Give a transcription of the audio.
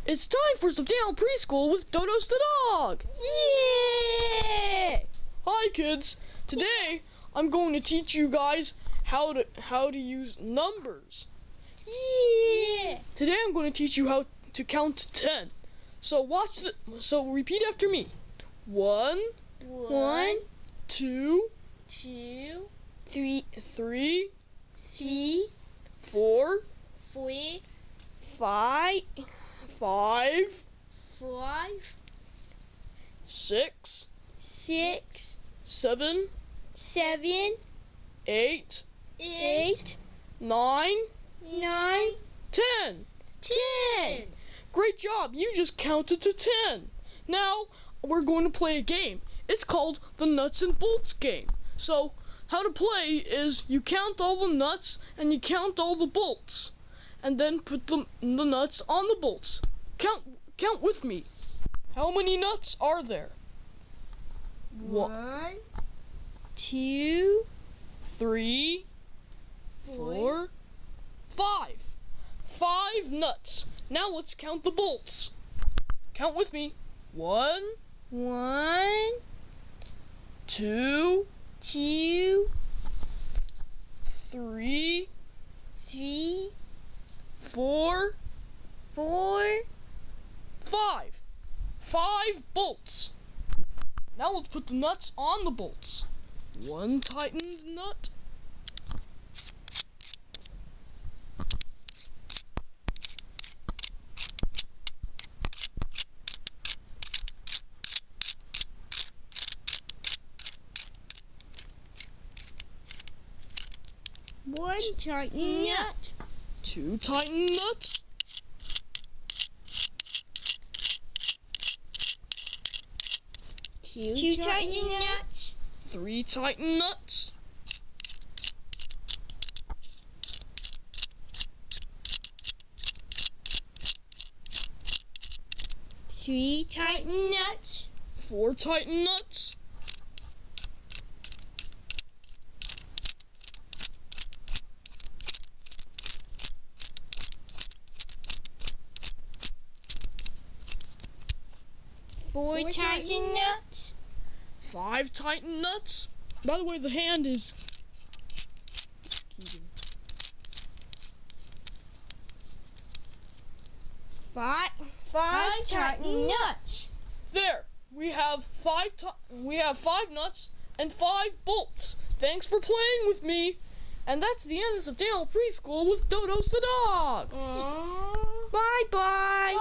It's time for some Dale Preschool with Dodos the dog! Yeah! Hi kids! Today I'm going to teach you guys how to use numbers. Yeah! Today I'm going to teach you how to count to 10. So repeat after me. 1, 2, 2, 3, 3, 4, 4, 5, 6, 6, 7, 7, 8, 8, 9, 9, 10. 10. Great job! You just counted to 10. Now we're going to play a game. It's called the nuts and bolts game. So how to play is you count all the nuts and you count all the bolts, and then put the nuts on the bolts. Count with me. How many nuts are there? 1, 2, 3, 4, 5. 5 nuts. Now let's count the bolts. Count with me. 1, 2, 2, 3, 3, 4, 4, 5. 5 bolts. Now let's put the nuts on the bolts. 1 tightened nut. 1 tighten nut. 2 tightened nuts. 2 tighten nuts. 3 tightened nuts. 3 tighten nuts. 4 tightened nuts. 4 tighten nuts. 5 tightened nuts. By the way, the hand is... 5 tighten nuts. There! We have 5 nuts and 5 bolts. Thanks for playing with me. And that's the end of Dale Preschool with Dodos the dog. Aww. Bye-bye.